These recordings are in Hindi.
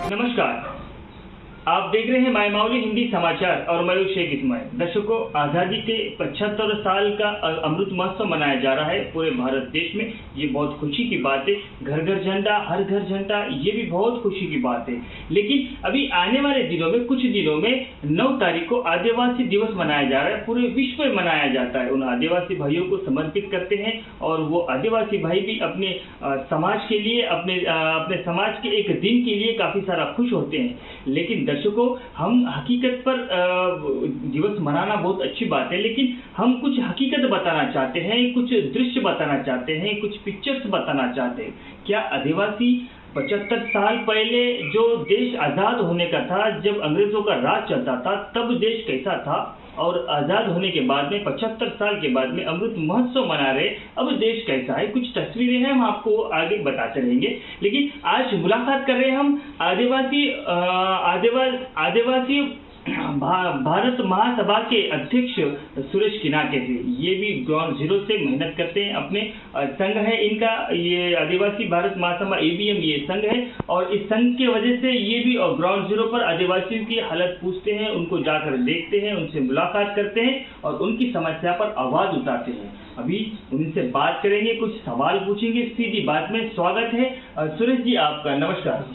नमस्कार, आप देख रहे हैं मायमावली हिंदी समाचार और मैं हूं शेख इस्माइल। दर्शकों, आज़ादी के 75 साल का अमृत महोत्सव मनाया जा रहा है पूरे भारत देश में। ये बहुत खुशी की बात है। घर घर झंडा, हर घर झंडा, ये भी बहुत खुशी की बात है। लेकिन अभी आने वाले दिनों में, कुछ दिनों में 9 तारीख को आदिवासी दिवस मनाया जा रहा है। पूरे विश्व में मनाया जाता है। उन आदिवासी भाइयों को समर्पित करते हैं और वो आदिवासी भाई भी अपने समाज के लिए, अपने समाज के एक दिन के लिए काफ़ी सारा खुश होते हैं। लेकिन दर्शकों, हम हकीकत पर दिवस मनाना बहुत अच्छी बात है, लेकिन हम कुछ हकीकत बताना चाहते हैं, कुछ दृश्य बताना चाहते हैं, कुछ पिक्चर्स बताना चाहते हैं। क्या आदिवासी 75 साल पहले जो देश आज़ाद होने का था, जब अंग्रेज़ों का राज चलता था, तब देश कैसा था, और आज़ाद होने के बाद में 75 साल के बाद में अमृत महोत्सव मना रहे, अब देश कैसा है, कुछ तस्वीरें हैं, हम आपको आगे बताते रहेंगे। लेकिन आज मुलाकात कर रहे हैं हम आदिवासी भारत महासभा के अध्यक्ष सुरेश किनाके से। ये भी ग्राउंड जीरो से मेहनत करते हैं। अपने संघ है इनका, ये आदिवासी भारत महासभा ABM ये संघ है, और इस संघ की वजह से ये भी ग्राउंड जीरो पर आदिवासियों की हालत पूछते हैं, उनको जाकर देखते हैं, उनसे मुलाकात करते हैं और उनकी समस्या पर आवाज़ उठाते हैं। अभी उनसे बात करेंगे, कुछ सवाल पूछेंगे सीधी बात में। स्वागत है सुरेश जी आपका। नमस्कार।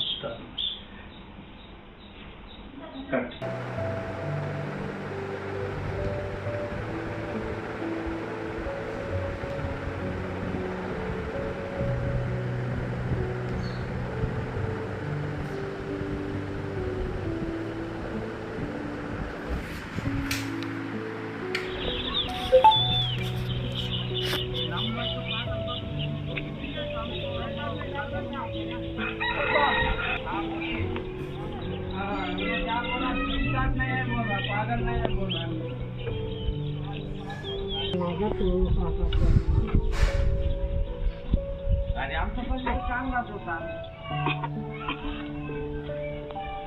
अरे आमचं पण चांगलाच होता.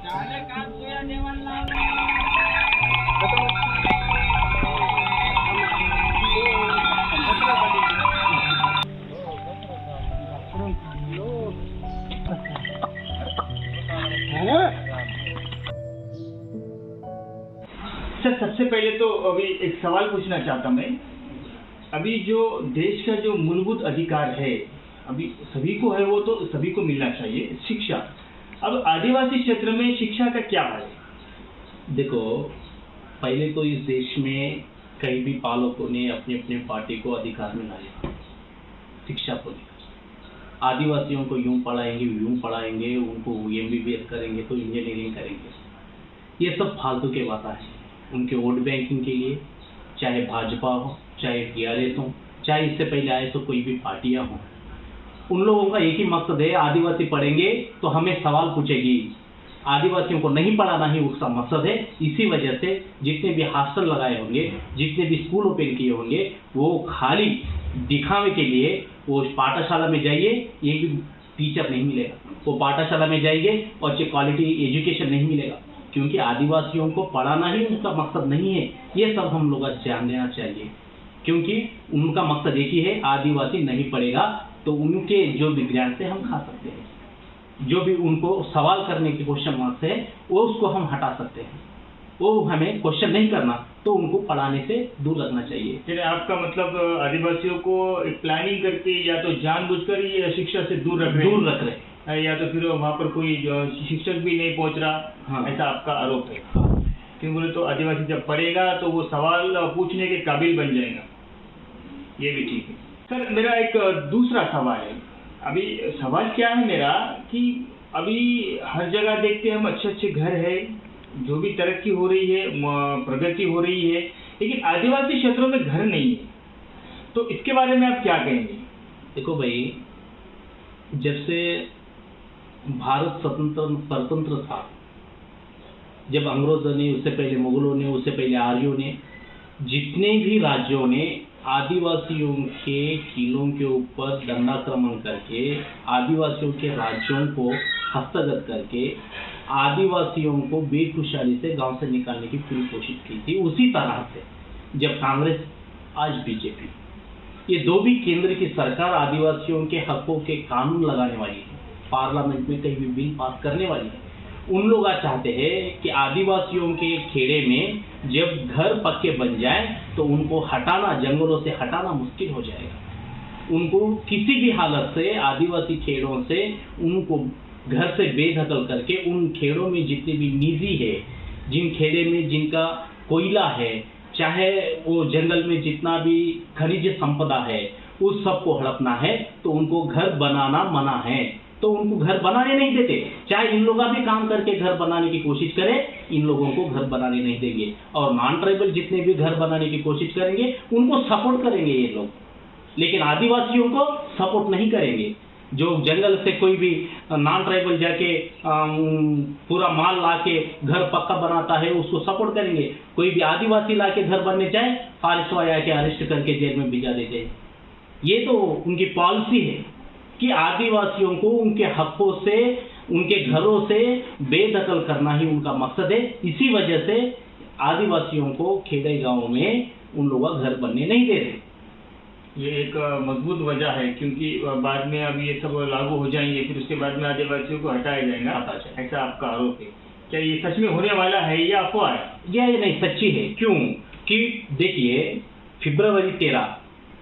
झाले काम तुझ्या देवाला. सर, सबसे पहले तो अभी एक सवाल पूछना चाहता मैं। अभी जो देश का जो मूलभूत अधिकार है, अभी सभी को है, वो तो सभी को मिलना चाहिए, शिक्षा। अब आदिवासी क्षेत्र में शिक्षा का क्या हाल है? देखो, पहले तो इस देश में कई भी पालकों ने अपने अपने पार्टी को अधिकार में लाया शिक्षा को लेकर। आदिवासियों को यूं पढ़ाएंगे, उनको MBBS करेंगे तो इंजीनियरिंग करेंगे। ये सब फालतू के बातें हैं। उनके वोट बैंकिंग के लिए, चाहे भाजपा हो, चाहे TRS हो, चाहे इससे पहले आए तो कोई भी पार्टियां हों, उन लोगों का एक ही मकसद है, आदिवासी पढ़ेंगे तो हमें सवाल पूछेगी। आदिवासियों को नहीं पढ़ाना ही उसका मकसद है। इसी वजह से जितने भी हॉस्टल लगाए होंगे, जितने भी स्कूल ओपन किए होंगे, वो खाली दिखावे के लिए। वो पाठशाला में जाइए, एक भी टीचर नहीं मिलेगा। वो पाठशाला में जाइए और अच्छी क्वालिटी एजुकेशन नहीं मिलेगा, क्योंकि आदिवासियों को पढ़ाना ही उनका मकसद नहीं है। ये सब हम लोग को ध्यान देना चाहिए, क्योंकि उनका मकसद एक ही है, आदिवासी नहीं पढ़ेगा तो उनके जो भी ज्ञान से हम खा सकते हैं। जो भी उनको सवाल करने की क्वेश्चन मार्क्स है, वो उसको हम हटा सकते हैं। वो हमें क्वेश्चन नहीं करना, तो उनको पढ़ाने से दूर रखना चाहिए। फिर आपका मतलब आदिवासियों को एक प्लानिंग करके या तो जानबूझकर ये शिक्षा से दूर रख रहे हैं, या तो फिर वहाँ पर कोई शिक्षक भी नहीं पहुँच रहा। हाँ। ऐसा आपका आरोप है। क्यों बोले तो आदिवासी जब पढ़ेगा तो वो सवाल पूछने के काबिल बन जाएगा। ये भी ठीक है। सर, मेरा एक दूसरा सवाल है। अभी सवाल क्या है मेरा कि अभी हर जगह देखते हैं हम, अच्छे अच्छे घर है, जो भी तरक्की हो रही है, प्रगति हो रही है, लेकिन आदिवासी क्षेत्रों में घर नहीं है। तो इसके बारे में आप क्या कहेंगे? देखो भाई, जब से भारत स्वतंत्र था, जब अंग्रेजों ने, उससे पहले मुगलों ने, उससे पहले आर्यों ने, जितने भी राज्यों ने आदिवासियों के किलों के ऊपर दंडाक्रमण करके, आदिवासियों के राज्यों को हस्तगत करके, आदिवासियों को बेखुशहाली से गांव से निकालने की पूरी कोशिश की थी। उसी तरह से जब कांग्रेस, आज बीजेपी, ये दो भी केंद्र की सरकार आदिवासियों के हकों के कानून लगाने वाली है, पार्लियामेंट में कई भी बिल पास करने वाली है, उन लोग चाहते हैं कि आदिवासियों के खेड़े में जब घर पक्के बन जाए तो उनको हटाना, जंगलों से हटाना मुश्किल हो जाएगा। उनको किसी भी हालत से आदिवासी खेड़ों से उनको घर से बेदखल करके उन खेड़ों में जितने भी निजी है, जिन खेड़े में जिनका कोयला है, चाहे वो जंगल में जितना भी खनिज संपदा है, उस सब को हड़पना है, तो उनको घर बनाना मना है, तो उनको घर बनाने नहीं देते। चाहे इन लोग भी काम करके घर बनाने की कोशिश करें, इन लोगों को घर बनाने नहीं देंगे। और नॉन ट्राइबल जितने भी घर बनाने की कोशिश करेंगे उनको सपोर्ट करेंगे ये लोग, लेकिन आदिवासियों को सपोर्ट नहीं करेंगे। जो जंगल से कोई भी नॉन ट्राइबल जाके पूरा माल ला के घर पक्का बनाता है उसको सपोर्ट करेंगे। कोई भी आदिवासी ला के घर बनने जाए, फॉरेस्ट वाले आके अरेस्ट करके जेल में भिजा देते हैं। ये तो उनकी पॉलिसी है कि आदिवासियों को उनके हकों से, उनके घरों से बेदखल करना ही उनका मकसद है। इसी वजह से आदिवासियों को खेड़े गांव में उन लोग घर बनने नहीं दे रहे। ये एक मजबूत वजह है, क्योंकि बाद में अब ये सब लागू हो जाएंगे, फिर उसके बाद में आदिवासियों को हटाया जाएगा, ऐसा आपका आरोप है। क्या ये सच में होने वाला है या अफवाह है? ये नहीं, सच्ची है। क्यों कि देखिए, फरवरी 13,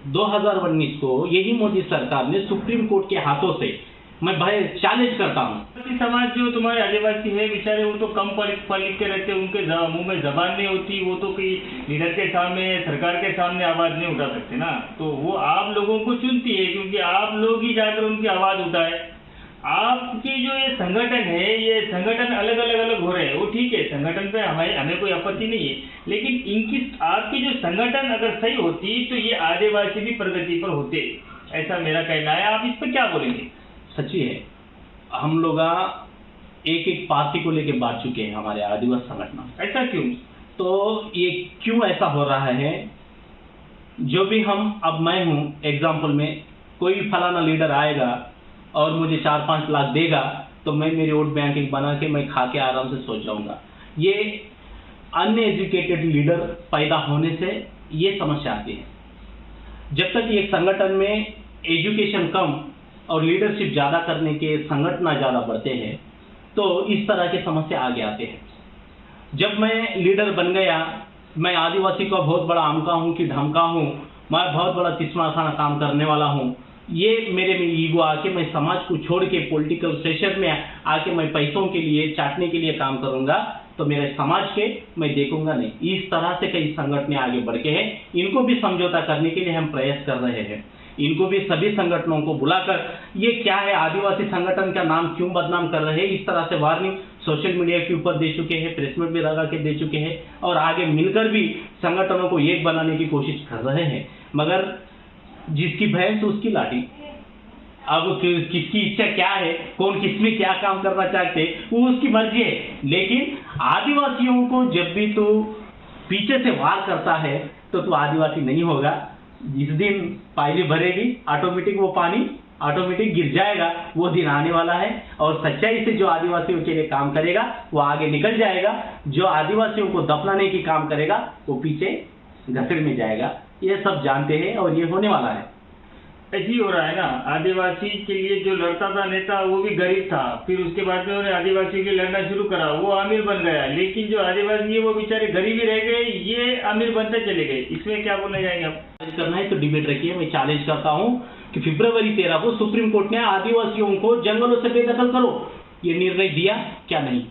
2019 को यही मोदी सरकार ने सुप्रीम कोर्ट के हाथों से, मैं भाई चैलेंज करता हूँ, समाज जो तुम्हारे आदिवासी है बेचारे, वो तो कम पढ़ लिख के रहते हैं, उनके मुंह में जबान नहीं होती, वो तो कोई लीडर के सामने, सरकार के सामने आवाज नहीं उठा सकते ना। तो वो आप लोगों को चुनती है, क्योंकि आप लोग ही जाकर उनकी आवाज उठाए। आपकी जो ये संगठन है, ये संगठन अलग अलग हो रहे हैं, वो ठीक है, संगठन पे हमें कोई आपत्ति नहीं है, लेकिन इनकी आपकी जो संगठन अगर सही होती तो ये आदिवासी भी प्रगति पर होते, ऐसा मेरा कहना है। आप इस पर क्या बोलेंगे? सच्ची है, हम लोग एक एक पार्टी को लेके बांट चुके हैं हमारे आदिवासी संगठन। ऐसा क्यों? तो ये क्यों ऐसा हो रहा है, जो भी हम, अब मैं हूँ एग्जाम्पल में, कोई फलाना लीडर आएगा और मुझे 4-5 लाख देगा तो मैं मेरी वोट बैंकिंग बना के मैं खा के आराम से सो जाऊंगा। ये अनएजुकेटेड लीडर पैदा होने से ये समस्या आती है। जब तक एक संगठन में एजुकेशन कम और लीडरशिप ज़्यादा करने के संगठन ज़्यादा बढ़ते हैं तो इस तरह के समस्या आगे आते हैं। जब मैं लीडर बन गया, मैं आदिवासी का बहुत बड़ा अमका हूँ कि ढमका हूँ, मैं बहुत बड़ा तिस्मा खाना काम करने वाला हूँ, ये मेरे में ईगो आके मैं समाज को छोड़ के पॉलिटिकल प्रेशर में आके मैं पैसों के लिए, चाटने के लिए काम करूँगा, तो मेरे समाज के मैं देखूंगा नहीं। इस तरह से कई संगठन आगे बढ़ के हैं। इनको भी समझौता करने के लिए हम प्रयास कर रहे हैं। इनको भी सभी संगठनों को बुलाकर, ये क्या है, आदिवासी संगठन का नाम क्यों बदनाम कर रहे हैं, इस तरह से वार्निंग सोशल मीडिया के ऊपर दे चुके हैं, प्रेस में भी लगा के दे चुके हैं, और आगे मिलकर भी संगठनों को एक बनाने की कोशिश कर रहे हैं। मगर जिसकी भैंस उसकी लाठी। अब किसकी इच्छा क्या है, कौन किसमें क्या काम करना चाहते, वो उसकी मर्जी है। लेकिन आदिवासियों को जब भी तू पीछे से वार करता है तो तू आदिवासी नहीं होगा। जिस दिन पायली भरेगी, ऑटोमेटिक वो पानी ऑटोमेटिक गिर जाएगा, वो दिन आने वाला है। और सच्चाई से जो आदिवासियों के लिए काम करेगा वो आगे निकल जाएगा, जो आदिवासियों को दफनाने की काम करेगा वो पीछे घसड़ में जाएगा। ये सब जानते हैं और ये होने वाला है। ऐसी हो रहा है ना, आदिवासी के लिए जो लड़ता था नेता वो भी गरीब था, फिर उसके बाद में उन्हें आदिवासी के लिए लड़ना शुरू करा, वो अमीर बन गया। लेकिन जो आदिवासी है वो बेचारे गरीब ही रह गए, ये अमीर बनते चले गए। इसमें क्या बोलना चाहेंगे आप? करना है तो डिबेट रखिए। मैं चैलेंज करता हूँ कि फरवरी 13 को सुप्रीम कोर्ट ने आदिवासियों को जंगलों से बेदखल करो ये निर्णय दिया, क्या नहीं,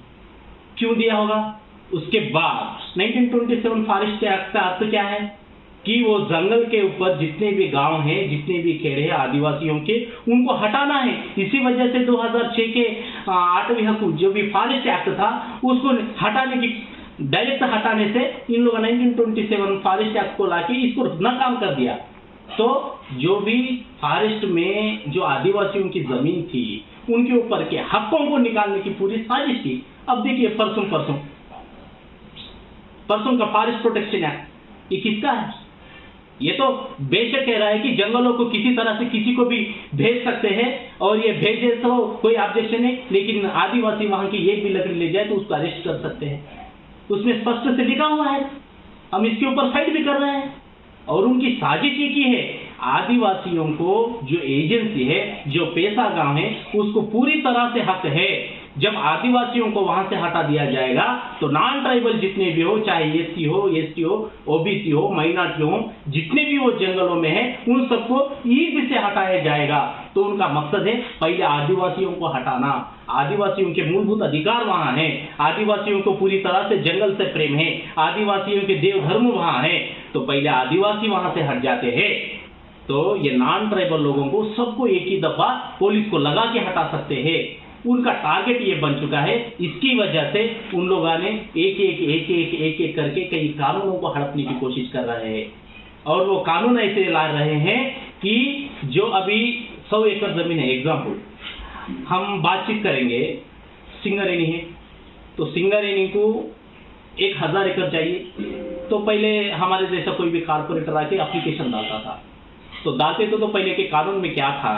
क्यों दिया होगा? उसके बाद 1927 फॉरेस्ट एक्ट का अर्थ क्या है कि वो जंगल के ऊपर जितने भी गांव हैं, जितने भी खेड़े हैं आदिवासियों के, उनको हटाना है। इसी वजह से 2006 के 8वें हकूक जो भी फॉरेस्ट एक्ट था उसको हटाने की, डायरेक्ट हटाने से इन लोगों ने 1927 फॉरेस्ट एक्ट को लाके इसको नाकाम कर दिया। तो जो भी फॉरेस्ट में जो आदिवासियों की जमीन थी उनके ऊपर के हकों को निकालने की पूरी साजिश थी। अब देखिए परसों का फॉरेस्ट प्रोटेक्शन एक्ट ये किसका है? ये तो बेशक कह रहा है कि जंगलों को किसी तरह से किसी को भी भेज सकते हैं और ये भेजे तो कोई ऑब्जेक्शन नहीं, लेकिन आदिवासी वहां की एक भी लकड़ी ले जाए तो उसको अरेस्ट कर सकते हैं। उसमें स्पष्ट से लिखा हुआ है, हम इसके ऊपर फाइट भी कर रहे हैं। और उनकी साजिश ये की है, आदिवासियों को जो एजेंसी है, जो पैसा गांव है, उसको पूरी तरह से हक है जब आदिवासियों को वहां से हटा दिया जाएगा तो नॉन ट्राइबल जितने भी हो, चाहे एससी हो, एसटी हो, ओबीसी हो, माइनॉरिटी हो, जितने भी वो जंगलों में हैं, उन सबको ईद से हटाया जाएगा। तो उनका मकसद है पहले आदिवासियों को हटाना। आदिवासियों के मूलभूत अधिकार वहां हैं, आदिवासियों को पूरी तरह से जंगल से प्रेम है, आदिवासियों के देव धर्म वहां है, तो पहले आदिवासी वहां से हट जाते हैं तो ये नॉन ट्राइबल लोगों को सबको एक ही दफा पुलिस को लगा के हटा सकते हैं। उनका टारगेट ये बन चुका है। इसकी वजह से उन लोगों ने एक करके कई कानूनों को हड़पने की कोशिश कर रहे हैं और वो कानून ऐसे ला रहे हैं कि जो अभी 100 एकड़ जमीन है, एग्जाम्पल हम बातचीत करेंगे, सिंगरेनी है तो सिंगरेनी को 1000 एकड़ चाहिए तो पहले हमारे जैसा कोई भी कारपोरेटर आके एप्लीकेशन डालता था, तो डालते तो पहले के कानून में क्या था,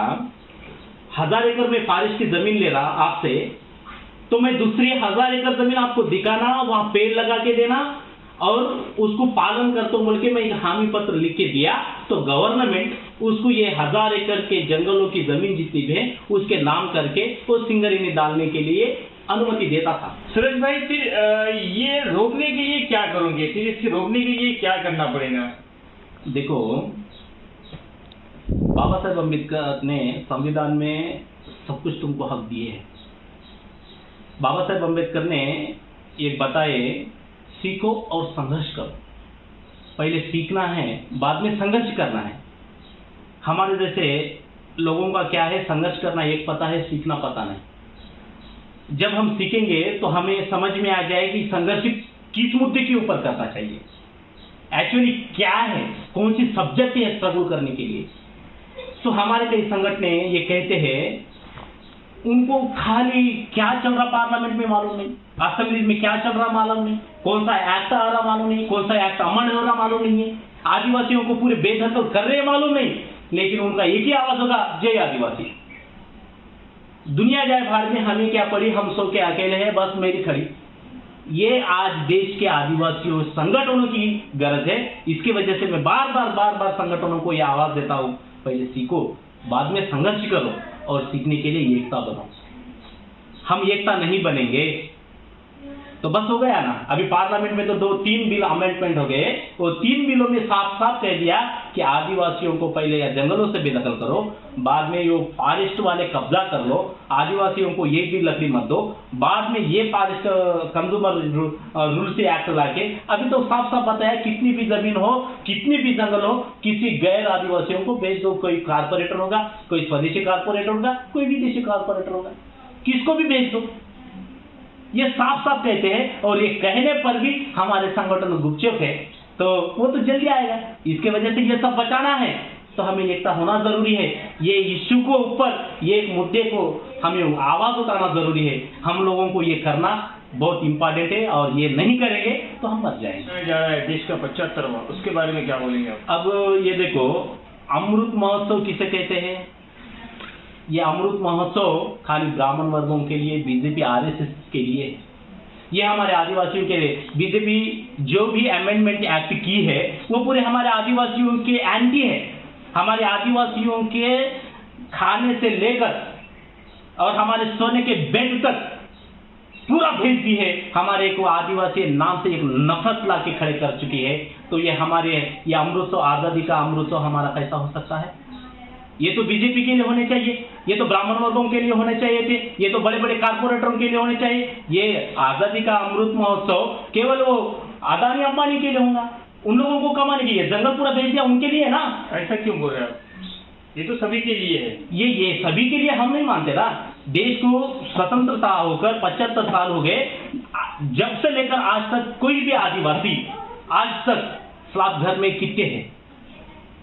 1000 एकड़ में फॉरेस्ट की जमीन ले रहा आपसे तो मैं दूसरी 1000 एकड़ जमीन आपको दिखाना, वहां पेड़ लगा के देना और उसको पालन करते बोल के मैं एक हामी पत्र लिख के दिया तो गवर्नमेंट उसको ये 1000 एकड़ के जंगलों की जमीन जितनी भी है उसके नाम करके वो सिंगरेनी डालने के लिए अनुमति देता था। सूरज भाई, फिर ये रोकने के लिए क्या करोगे? फिर इससे रोकने के लिए क्या करना पड़ेगा? देखो, बाबा साहेब अम्बेडकर ने संविधान में सब कुछ तुमको हक दिए हैं। बाबा साहेब अम्बेडकर ने ये बताए, सीखो और संघर्ष करो। पहले सीखना है, बाद में संघर्ष करना है। हमारे जैसे लोगों का क्या है, संघर्ष करना एक पता है, सीखना पता नहीं। जब हम सीखेंगे तो हमें समझ में आ जाए कि संघर्ष किस मुद्दे के ऊपर करना चाहिए, एक्चुअली क्या है, कौन सी सब्जेक्ट है स्ट्रगल करने के लिए। तो हमारे कई संगठन ये कहते हैं, उनको खाली क्या चल रहा पार्लियामेंट में मालूम नहीं, असेंबली में क्या चल रहा मालूम नहीं, कौन सा एक्ट आ रहा मालूम नहीं, कौन सा एक्ट अमल हो रहा मालूम नहीं है, आदिवासियों को पूरे बेदखल कर रहे मालूम नहीं, लेकिन उनका एक ही आवाज होगा, जय आदिवासी। दुनिया जाए भाड़ में, हमें क्या पड़ी, हम सो के अकेले हैं, बस मेरी खड़ी। ये आज देश के आदिवासियों संगठनों की गरज है। इसकी वजह से मैं बार बार संगठनों को यह आवाज देता हूं, पहले सीखो, बाद में संघर्ष करो और सीखने के लिए एकता बनाओ। हम एकता नहीं बनेंगे तो बस हो गया ना। अभी पार्लियामेंट में तो 2-3 बिल अमेंडमेंट हो गए, वो 3 बिलों में साफ साफ कह दिया कि आदिवासियों को पहले या जंगलों से बेदखल करो, बाद में ये फॉरेस्ट वाले कब्जा कर लो, आदिवासियों को एक भी लकड़ी मत दो, बाद में ये फॉरेस्ट कंज्यूमर रूल्स एक्ट लाके। अभी तो साफ साफ बताया, कितनी भी जमीन हो, कितनी भी जंगल हो, किसी गैर आदिवासियों को बेच दो। कोई कारपोरेटर होगा, कोई स्वदेशी कारपोरेटर होगा, कोई विदेशी कारपोरेटर होगा, किसको भी बेच दो, ये साफ साफ कहते हैं। और ये कहने पर भी हमारे संगठन गुपचुप है, तो वो तो जल्दी आएगा। इसके वजह से ये सब बचाना है तो हमें एकता होना जरूरी है। ये इश्यू को ऊपर, ये एक मुद्दे को हमें आवाज उठाना जरूरी है। हम लोगों को ये करना बहुत इंपॉर्टेंट है और ये नहीं करेंगे तो हम मर जाएंगे। जा रहा है देश का 75वां, उसके बारे में क्या बोलेंगे आप? अब ये देखो, अमृत महोत्सव किसे कहते हैं? ये अमृत महोत्सव खाली ब्राह्मण वर्गों के लिए, बीजेपी आरएसएस के लिए, ये हमारे आदिवासियों के लिए। बीजेपी जो भी अमेंडमेंट एक्ट की है वो पूरे हमारे आदिवासियों के एंटी है। हमारे आदिवासियों के खाने से लेकर और हमारे सोने के बेड तक पूरा भेज दी है। हमारे को आदिवासी नाम से एक नफरत ला के खड़े कर चुकी है। तो ये हमारे, ये अमृतसर, आजादी का अमृतसर हमारा कैसा हो सकता है? ये तो बीजेपी के लिए होने चाहिए, ये तो ब्राह्मण वर्गों के लिए होने चाहिए थे, ये तो बड़े बड़े कारपोरेटरों के लिए होने चाहिए। ये आजादी का अमृत महोत्सव केवल वो अदानी अंबानी के लिए होगा, उन लोगों को कमाने के लिए। जंगल पूरा भेज दिया उनके लिए ना। ऐसा क्यों बोल रहे हैं आप? ये तो सभी के लिए है। ये सभी के लिए हम नहीं मानते ना। देश को स्वतंत्रता होकर 75 साल हो गए, जब से लेकर आज तक कोई भी आदिवासी आज तक स्लैब घर में कितने हैं,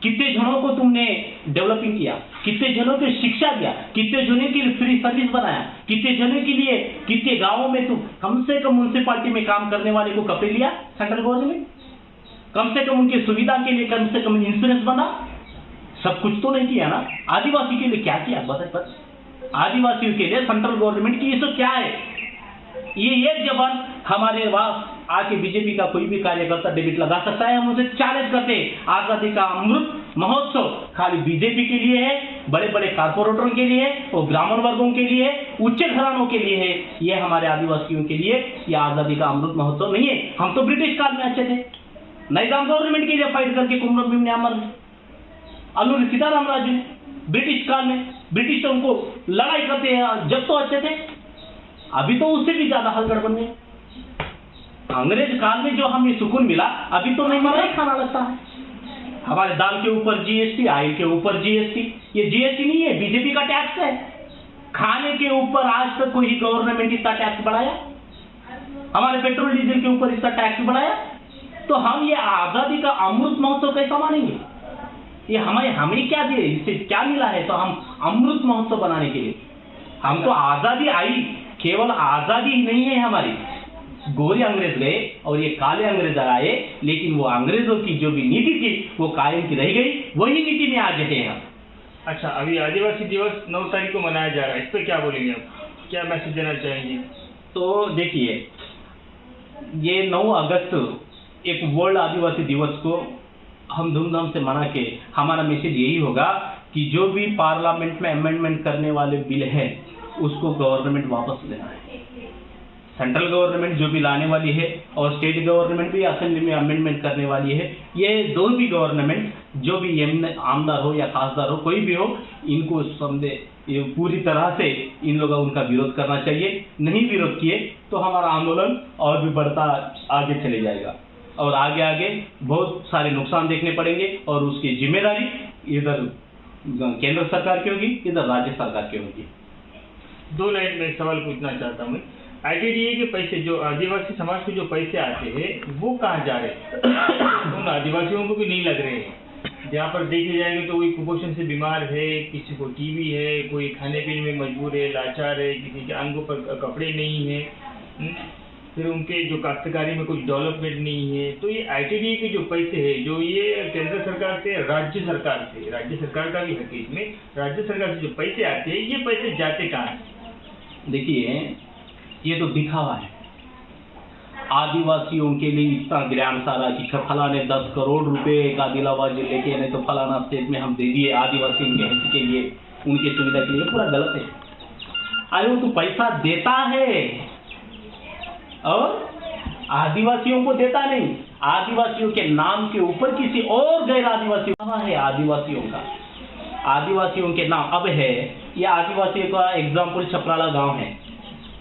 कितने जनों को तुमने डेवलपिंग किया, कितने जनों को शिक्षा दिया, कितने जनों के लिए फ्री सर्विस बनाया, कितने जनों के लिए, कितने गांवों में तुम कम से कम म्युनिसिपालिटी में काम करने वाले को कपड़े लिया सेंट्रल गवर्नमेंट, कम से कम उनकी सुविधा के लिए कम से कम इंश्योरेंस बना। सब कुछ तो नहीं किया ना। आदिवासी के लिए क्या किया बताए? आदिवासियों के लिए सेंट्रल गवर्नमेंट की ये सब क्या है? ये एक जबान हमारे पास आके बीजेपी का कोई भी कार्यकर्ता डेबिट लगा सकता है। हम उसे चैलेंज करते हैं, आजादी का अमृत महोत्सव खाली बीजेपी के लिए है, बड़े बड़े कारपोरेटरों के लिए है, और ग्रामीण वर्गों के लिए, उच्च घरानों के लिए है। ये हमारे आदिवासियों के लिए ये आज़ादी का अमृत महोत्सव नहीं है। हम तो ब्रिटिश काल में अच्छे थे, निजाम गवर्नमेंट के लिए फाइट करके कुमरम भीम ने अमर अल्लूरी सीताराम राजू ने ब्रिटिश काल में, ब्रिटिश तो उनको लड़ाई करते हैं जब तो अच्छे थे, अभी तो उससे भी ज्यादा हलगड़ बन गए। अंग्रेज काल में जो हमें सुकून मिला, अभी तो नहीं मिला ही खाना लगता है। हमारे दाल के ऊपर जीएसटी, ऑयल के ऊपर जीएसटी, ये जीएसटी नहीं है, बीजेपी का टैक्स है। खाने के ऊपर आज तक कोई गवर्नमेंट इतना टैक्स बढ़ाया? हमारे पेट्रोल डीजल के ऊपर इसका टैक्स बढ़ाया? तो हम ये आजादी का अमृत महोत्सव कैसा मानेंगे? ये हमें क्या दिए, इससे क्या मिला है? तो हम अमृत महोत्सव बनाने के लिए, हम तो आजादी आई, केवल आजादी ही नहीं है हमारी। गोरे अंग्रेज गए और ये काले अंग्रेज आए, लेकिन वो अंग्रेजों की जो भी नीति थी वो कायम की रह गई, वही नीति में आज है हम। अच्छा, अभी आदिवासी दिवस 9 तारीख को मनाया जा रहा है, इस पर क्या बोलेंगे आप, क्या मैसेज देना चाहेंगे? तो देखिए, ये 9 अगस्त एक वर्ल्ड आदिवासी दिवस को हम धूमधाम से मना के हमारा मैसेज यही होगा कि जो भी पार्लियामेंट में अमेंडमेंट करने वाले बिल है उसको गवर्नमेंट वापस लेना है। सेंट्रल गवर्नमेंट जो भी लाने वाली है और स्टेट गवर्नमेंट भी असेंबली में अमेंडमेंट करने वाली है, ये दो भी गवर्नमेंट जो भी आमदार हो या खासदार हो, कोई भी हो, इनको समझे पूरी तरह से इन लोगों उनका विरोध करना चाहिए। नहीं विरोध किए तो हमारा आंदोलन और भी बढ़ता आगे चले जाएगा और आगे आगे बहुत सारे नुकसान देखने पड़ेंगे और उसकी जिम्मेदारी इधर केंद्र सरकार की होगी, इधर राज्य सरकार की होगी। 2 लाइन में सवाल पूछना चाहता हूँ। आईटीडीए के पैसे, जो आदिवासी समाज के जो पैसे आते हैं वो कहाँ जा रहे हैं? उन आदिवासियों को भी नहीं लग रहे हैं। जहाँ पर देखे जाएंगे तो कोई कुपोषण से बीमार है, किसी को टीबी है, कोई खाने पीने में मजबूर है, लाचार है, किसी के अंगों पर कपड़े नहीं है, फिर उनके जो काश्तकारी में कुछ डेवलपमेंट नहीं है। तो ये आईटीडीए के जो पैसे है, जो ये केंद्र सरकार से, राज्य सरकार का भी है इसमें, राज्य सरकार से जो पैसे आते हैं, ये पैसे जाते कहाँ हैं? देखिए, ये तो दिखावा है। आदिवासियों के लिए इतना ज्ञान सारा कि फलाने 10 करोड़ रुपए एक आदिलाबाद जिले के, नहीं तो फलाना स्टेट में हम दे दिए आदिवासियों के हित के लिए, उनकी सुविधा के लिए, पूरा गलत है। अरे वो तो पैसा देता है और आदिवासियों को देता नहीं, आदिवासियों के नाम के ऊपर किसी और गैर आदिवासी है आदिवासियों का, आदिवासियों के नाम अब है। ये आदिवासियों का एग्जाम्पल छपराला गांव है,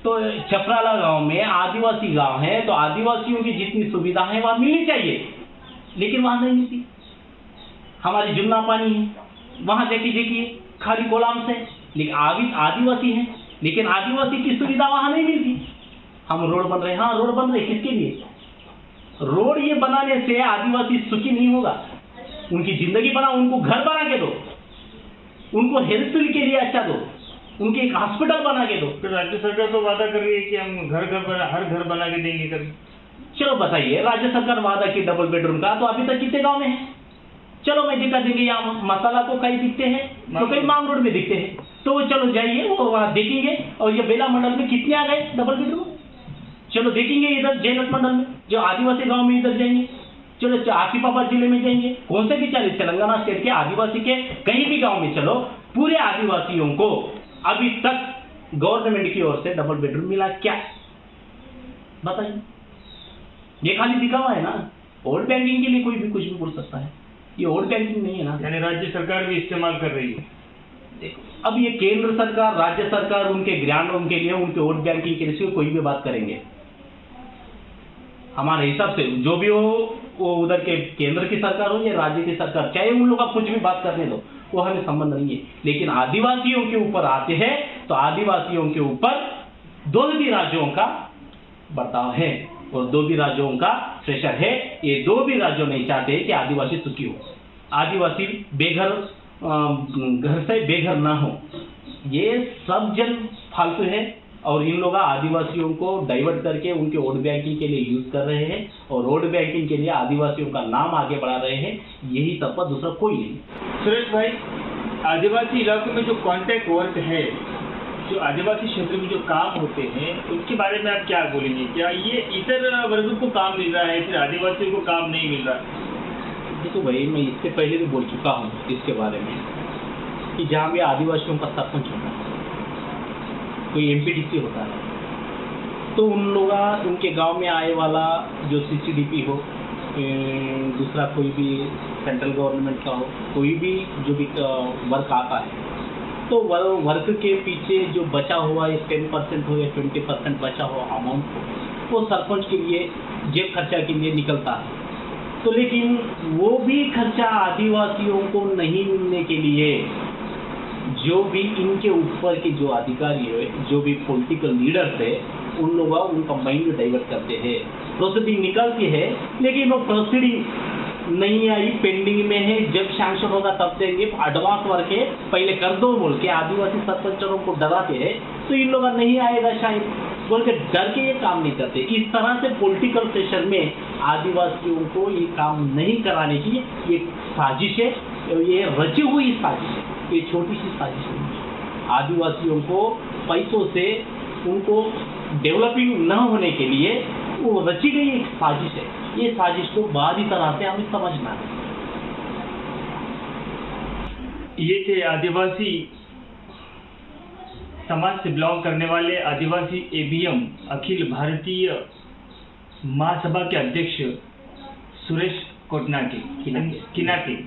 तो छपराला गांव में आदिवासी गांव है, तो आदिवासियों की जितनी सुविधा है वहाँ मिलनी चाहिए, लेकिन वहाँ नहीं मिलती। हमारी जुन्ना पानी है, वहाँ देखिए खाली कोलाम से, लेकिन आदिवासी है, लेकिन आदिवासी की सुविधा वहाँ नहीं मिलती। हम रोड बन रहे हैं, हाँ रोड बन रहे, किसके लिए? रोड ये बनाने से आदिवासी सुखी नहीं होगा, उनकी जिंदगी बनाओ, उनको घर बना के दो, उनको हेल्थ के लिए अच्छा दो, उनके एक हॉस्पिटल बना के दो। तो राज्य सरकार तो वादा कर रही है कि हम हर घर बना के देंगे कर। चलो बताइए, राज्य सरकार वादा की डबल बेडरूम का, तो अभी तक कितने गांव में है? चलो मैं दिखा देंगे, यहाँ मसाला को कहीं दिखते हैं तो कहीं मांग रोड में दिखते हैं, तो चलो जाइए वो वहाँ देखेंगे। और ये बेला मंडल में कितने आ गए डबल बेडरूम? चलो देखेंगे इधर जैनत मंडल में, जो आदिवासी गाँव में इधर जाएंगे, चलो आसिफाबाद जिले में जाएंगे, कौन से भी चले, तेलंगाना स्टेट के आदिवासी के कहीं भी गाँव में चलो, पूरे आदिवासियों को अभी तक गवर्नमेंट की ओर से डबल बेडरूम मिला क्या? बताइए। ये खाली दिखावा है ना, वोट बैंकिंग के लिए कोई भी कुछ भी बोल सकता है, ये वोट बैंकिंग नहीं है ना। यानी राज्य सरकार भी इस्तेमाल कर रही है। देखो, अब ये केंद्र सरकार, राज्य सरकार उनके ज्ञानों के लिए, उनके वोट बैंकिंग के लिए कोई भी बात करेंगे, हमारे हिसाब से जो भी हो, वो उधर के केंद्र की सरकार हो या राज्य की सरकार, चाहे उन लोग का कुछ भी बात करने दो, वो हमें संबंध नहीं है। लेकिन आदिवासियों के ऊपर आते हैं तो आदिवासियों के ऊपर दो भी राज्यों का बर्ताव है और दो भी राज्यों का प्रेशर है। ये दो भी राज्यों नहीं चाहते कि आदिवासी सुखी हो, आदिवासी बेघर, घर से बेघर ना हो। ये सब जन फालतू है और इन लोग आदिवासियों को डाइवर्ट करके उनके वोट बैंकिंग के लिए यूज कर रहे हैं और वोट बैंकिंग के लिए आदिवासियों का नाम आगे बढ़ा रहे हैं, यही सब पर, दूसरा कोई नहीं। सुरेश भाई, आदिवासी इलाकों में जो कॉन्ट्रैक्ट वर्क है, जो आदिवासी क्षेत्र में जो काम होते हैं, उसके बारे में आप क्या बोलेंगे? क्या ये इतर वर्गों को काम मिल रहा है, फिर आदिवासियों को काम नहीं मिल रहा? देखो भाई, मैं इससे पहले भी बोल चुका हूँ इसके बारे में कि जहाँ भी आदिवासियों का सरपंच होता है, कोई एमपीडीसी होता है, तो उन लोग उनके गांव में आए वाला जो सीसीडीपी हो, दूसरा कोई भी सेंट्रल गवर्नमेंट का हो, कोई भी जो भी वर्क आता है, तो वर्क के पीछे जो बचा हुआ या 10% हो या 20% बचा हुआ अमाउंट हो, वो सरपंच के लिए जेब खर्चा के लिए निकलता है। तो लेकिन वो भी खर्चा आदिवासियों को नहीं मिलने के लिए जो भी इनके ऊपर के जो अधिकारी है, जो भी पॉलिटिकल लीडर्स है, उन लोग उनका माइंड डाइवर्ट करते हैं। प्रोसीडिंग निकलती है, लेकिन वो प्रोसीडिंग नहीं आई, पेंडिंग में है, जब सैंक्शन होगा तब देंगे। एडवांस वर्क है, पहले कर दो बोल के आदिवासी सरपंचों को डराते हैं, तो इन लोग नहीं आएगा शायद बोल के डर के ये काम नहीं करते। इस तरह से पॉलिटिकल प्रेशर में आदिवासियों को ये काम नहीं कराने की ये साजिश है, ये रची हुई साजिश है, ये छोटी सी साजिश नहीं है। आदिवासियों को पैसों से उनको डेवलपिंग न होने के लिए वो रची गई एक साजिश है। ये साजिश को बाहरी तरह से हमें समझना है। ये थे आदिवासी समाज से बिलोंग करने वाले आदिवासी एबीएम अखिल भारतीय महासभा के अध्यक्ष सुरेश किनाके।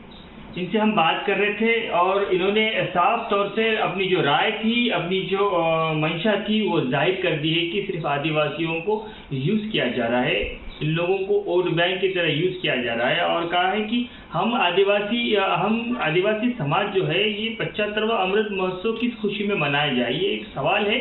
इनसे हम बात कर रहे थे और इन्होंने साफ तौर से अपनी जो राय थी, अपनी जो मंशा थी, वो जाहिर कर दी है कि सिर्फ आदिवासियों को यूज़ किया जा रहा है, इन लोगों को वोट बैंक की तरह यूज़ किया जा रहा है। और कहा है कि हम आदिवासी समाज जो है, ये 75वां अमृत महोत्सव किस खुशी में मनाया जाए, ये एक सवाल है।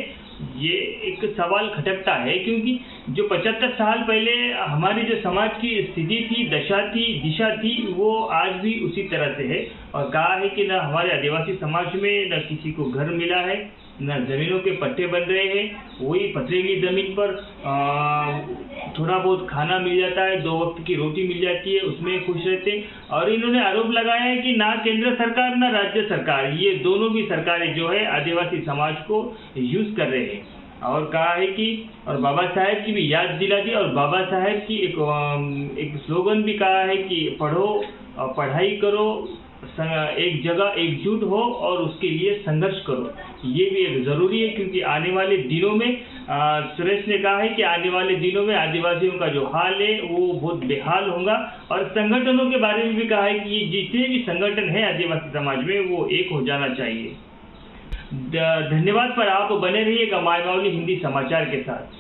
ये एक सवाल खटकता है क्योंकि जो 75 साल पहले हमारी जो समाज की स्थिति थी, दशा थी, दिशा थी, वो आज भी उसी तरह से है। और कहा है कि न हमारे आदिवासी समाज में न किसी को घर मिला है, न ज़मीनों के पट्टे बन रहे हैं, वही पथरीली ज़मीन पर थोड़ा बहुत खाना मिल जाता है, 2 वक्त की रोटी मिल जाती है, उसमें खुश रहते हैं। और इन्होंने आरोप लगाया है कि ना केंद्र सरकार ना राज्य सरकार, ये दोनों भी सरकारें जो है आदिवासी समाज को यूज़ कर रहे हैं। और कहा है कि और बाबा साहेब की भी याद दिला दी, और बाबा साहेब की एक स्लोगन भी कहा है कि पढ़ो और पढ़ाई करो, एक जगह एकजुट हो और उसके लिए संघर्ष करो। ये भी एक ज़रूरी है क्योंकि आने वाले दिनों में सुरेश ने कहा है कि आने वाले दिनों में आदिवासियों का जो हाल है वो बहुत बेहाल होगा। और संगठनों के बारे में भी कहा है कि जितने भी संगठन हैं आदिवासी समाज में, वो एक हो जाना चाहिए। धन्यवाद। पर आप बने रहिएगा माय माउली हिंदी समाचार के साथ।